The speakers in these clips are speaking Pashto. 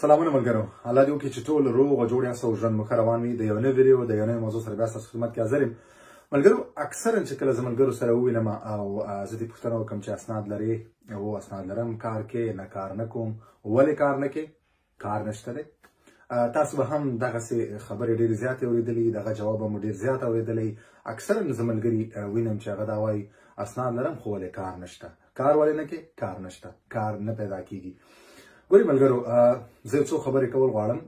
سلامونه ملګرو، الله دې وکړي چې ټول روغ او جوړ یاست او ژوند مو ښه روان وي. د یو نوي ویډیو د یو نوي موضوع سره بیا ستاسو خدمت کې حاضر یم. ملګرو، اکثرا چې کله زه ملګرو سره ووینم او زه دې پوښتنه وکړم چې اسناد لرې؟ او اسناد لرم. کار کې نه کار نه کوم. ولې کار نه کوې؟ کار نشته دی. تاسو به هم دغسې خبرې ډېرې زیاتې اورېدلي، دغه جواب به مو ډېر زیات اورېدلی. اکثرا زه ملګري وینم چې هغه دا وایي اسناد لرم خو ولې کار نشته. کار ولې نه کوې؟ کار نشته، کار نه پیدا کېږي. ګورئ ملګرو، زه یو څو خبرې کول غواړم.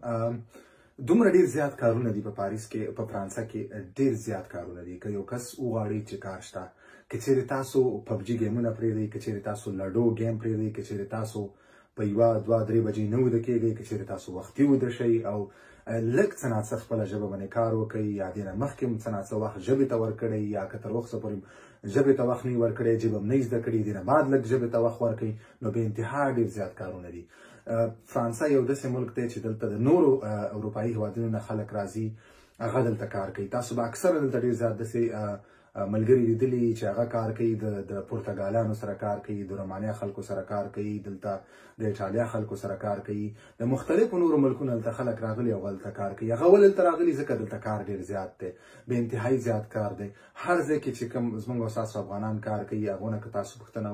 دومره ډېر زیات کارونه دي په پاریس کې، په فرانسه کې ډېر زیات کارونه دي. که یو کس وغواړي چې کار شته، که چېرې تاسو پبجي ګیمونه پرېږدئ، که چېرې تاسو لډو ګیم پرېږدئ، که چېرې تاسو په 1 2 3 بجې نه ویده کېږئ، که چېرې تاسو وختي ویده شئ او لږ څه ناڅه خپله ژبه باندې کار وکړئ، یا دې نه مخکې هم څه ناڅه وخت ژبې ته ورکړئ، یا که تر وخته پورې ژبې ته وخت نه ورکړی، ژبه هم نه زده کړي، دې نه بعد لږ ژبې ته وخت ورکړئ، نو بې انتها ډېر زیات کارونه دي. فرانسه یو داسې ملک دی چې دلته د نورو اروپایي هېوادونو نه خلک راځي، هغه دلته کار کوي. تاسو به اکثره دلته ډېر زیات داسې ملګري لیدلي چې هغه کار کوي، د پرتګالانو سره کار کوي، د رومانیا خلکو سره کار کوي، دلته د ایټالیا خلکو سره کار کوي، د مختلفو نورو ملکونو دلته خلک راغلي او هلته کار کوي. هغه ولې دلته راغلي؟ ځکه دلته کار ډېر زیات دی، بې انتهایي زیات کار دی. هر ځای کې چې کوم زموږ او ستاسو افغانان کار کوي، هغو نه که تاسو پوښتنه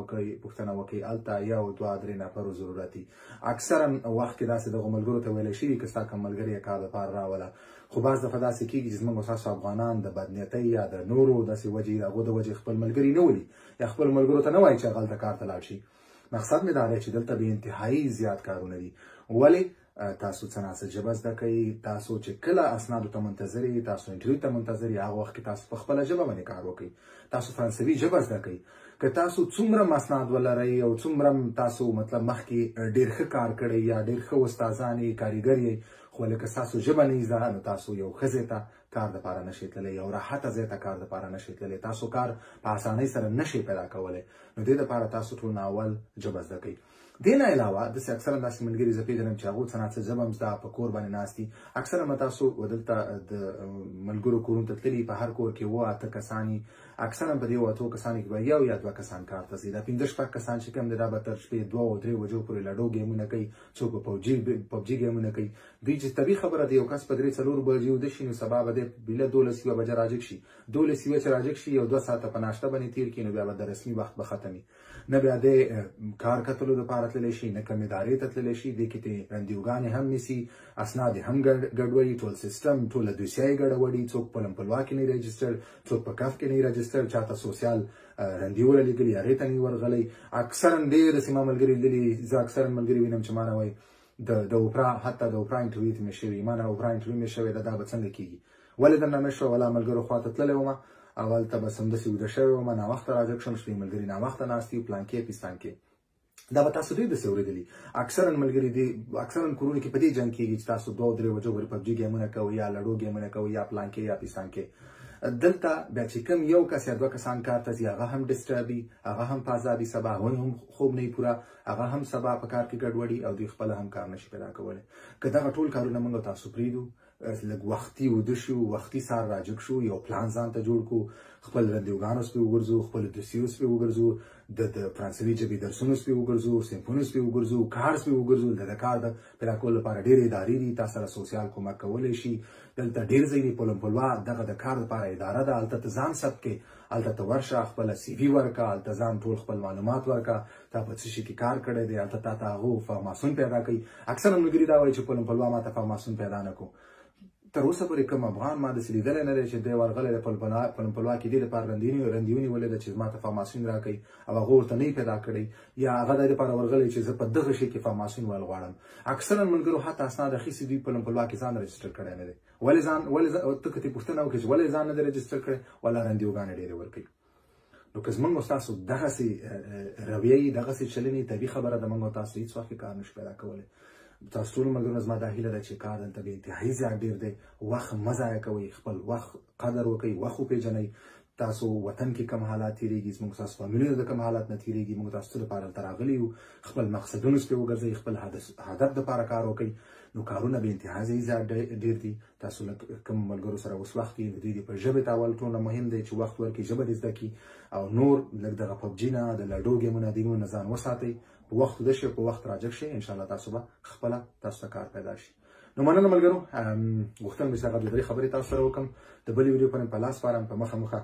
وکړئ، هلته 1 2 3 نفرو ضرورت دي. اکثرا وخت کې داسې دغو ملګرو ته ویلی شوي که ستا کوم ملګري یې کار دپاره راوله، خو بعض دفعه داسې کېږي چې زموږ او ستاسو افغانان د بدنیتۍ یا د نورو داسې وجې د هغو د وجې خپل ملګري نه ولي، یا خپل ملګرو ته نه وایي چې هغه هلته کار ته لاړ شي. مقصد مې دا دی چې دلته بې انتهایي زیات کارونه دي. ولې؟ تاسو څه ناڅه ژبه زده کوئ. تاسو چې کله اسنادو ته منتظر یئ، تاسو انټرویو ته منتظر یئ، هغه وخت کې تاسو په خپله ژبه باندې کار وکړئ. تاسو فرانسوي ژبه زده کوئ. که تاسو څومره اسناد ولرئ او څومره تاسو مطلب مخکې ډېر ښه کار کړی یا ډېر ښه استادان یئ، کاریګر یئ، خو لکه ستاسو ژبه نه زده، نو تاسو یو ښه ځای ته کار دپاره نشئ تللی، یو راحته ځای ته کار دپاره نشئ تللی، تاسو کار په اسانۍ سره نشئ پیدا کولی. نو دې دپاره تاسو ټول نه اول ژبه زده کوئ. دې نه علاوه داسې اکثرا داسې ملګري زه پېژنم چې هغو څه ناڅه ژبه هم زده، په کور باندې ناست دي. اکثرا به تاسو دلته د ملګرو کورونو ته تللي، په هر کور کې 7 8 کسان وي. اکثرا په دې 7 8 کسانو کې به 1 یا 2 کسان کار ته ځي. دا 15 شپږ کسان چې کوم دی، دا به تر شپې 2 او 3 بجو پورې لډو ګیمونه کوي، څوک به پبجي ګیمونه کوي. دوی چې طبیعي خبره ده، یو کس په 3 4 بجې ویده شي، نو سبا به دی بله 12 1 بجه راجګ شي. 12 1 چې راجګ شي، یو 2 ساعته په ناشته باندې تېر کړي، نو بیا به د رسمي وخت به ختم وي. نه بیا دی کار کتلو دپاره تللی شي، نه کوم ادارې ته تللی شي. دې کې ترې رندیوګانې هم نیسي، اسناد یې هم ګډوډي، ټول سیسټم، ټوله دوسیه یې ګډوډي. څوک په لمپلوا کې نه رجسټر، څوک په کف کې نه رجسټر، چاته سوسیال رندي ولګېږلي، هغې ته نه ورغلی. اکثرا ډېر داسې ما ملګري لیدلي، زه اکثرا ملګري وینم چې ما نه وایي د اوپرا، حتی د اوپرا انټرویو ته مې شوي، ما نه اوپرا انټرویو مې شوی ده، دا به څنګه کېږي؟ ولې درنه مې شوه؟ ولا ملګرو خوا ته تللی ومه او هلته بس همداسې ویده شوی ومه، ناوخته راجګ شوم، شپې ملګري ناوخته ناست دي، پلان کې پستان کې. دا به تاسو ډېر داسې اورېدلي. اکثرا ملګري دي، اکثرا کورونو کې په دې جنګ کېږي چې تاسو 2 3 بجو پورې پبجي ګیمونه کوئ، یا لډو ګیمونه کوئ، یا پلان کې یا پستان کې. دلته بیا چې کوم یو کس یا 2 کسان کار ته ځي، هغه هم ډسټرب وي، هغه هم په عذاب وي، سبا هغوی هم خوب نه وي پوره، هغه هم سبا په کار کې ګډوډي او دوی خپله هم کار نشي پیدا کولی. که دغه ټول کارونه موږ تاسو پرېږدو، لږ وختي ویده شو، وختي سهار راجګ شو، یو پلان ځان ته جوړ کړو، خپل رندیوګانو سپې وګرځو، خپلو دوسیو سپې وګرځو، د فرانسوي ژبې درسونو سپې وګرځو، صنفونو سپې وګرځو، کار سپې وګرځو. د کار د پیدا کولو لپاره ډېرې ادارې دي، تاسو سره سوسیال کومک کولی شي. دلته ډېر ځای دي، په لمپلوا دغه د کار لپاره اداره ده، هلته ته ځان ثبت کړې، هلته ته ورشه، خپله CV ورکړه، هلته ځان ټول خپل معلومات ورکړه، تا په څه شي کې کار کړی دی، هلته تا ته هغو فارماسون پیدا کوي. اکثره ملګري دا وایي چې په لمپلوا ما ته فارماسون پیدا نه کړو. تر اوسه پورې کوم افغان ما داسې لیدلی نه دی چې دی ورغلی دی په لمپلوا کې دې لپاره رندي ونیولې ده چې ما ته فارماسون راکوي، او هغه ورته نه پیدا کړی، یا هغه د دې لپاره ورغلی چې زه په دغه شي کې فارماسون ویل غواړم. اکثرا ملګرو حتی اسناد اخیستي، دوی په لمپلوا کې ځان رجسټر کړی نه دی. ولې ته که ترې پوښتنه وکړې چې ولې ځان نه دی رجسټر کړی؟ ولا رندیوګانې ډېرې ورکوي. نو که زموږ او ستاسو دغسې رویه یي، دغسې چلنې، طبیعي خبره ده، موږ او تاسو هېڅ وخت کې کار نشو پیدا کولی. تاسو ټولو ملګرو زما دا هیله ده چې کار دلته بې انتهایي زیات ډېر دی. وخت مه ضایع کوئ، خپل وخت قدر وکړئ، وخت وپېژنئ. تاسو وطن کې کوم حالات تېرېږي، زموږ ستاسو فامیلونو د کوم حالات نه تېرېږي، موږ تاسو لپاره هلته راغلي یو. خپل مقصدونو سپې وګرځئ، خپل هدف دپاره کار وکړئ. نو کارونه بې انتهایي زیات ډېر دي. تاسو له کوم ملګرو سره اوس وخت کې د دوی په ژبې ته اول ټولنه مهم دی چې وخت ورکړي، ژبه دې زده کړي، او نور لږ دغه پبجي نه، د لډو ګیمونه، دې نه ځان وساتئ. په وخت د شي په وخت راجک شي ان شاء الله تاسو به خپل تاسو کار پیدا شي. نو مننه ملګرو، غوښتل مې څنګه د دې خبرې تاسو سره وکم. د بلې ویډیو په لاس پارم په مخه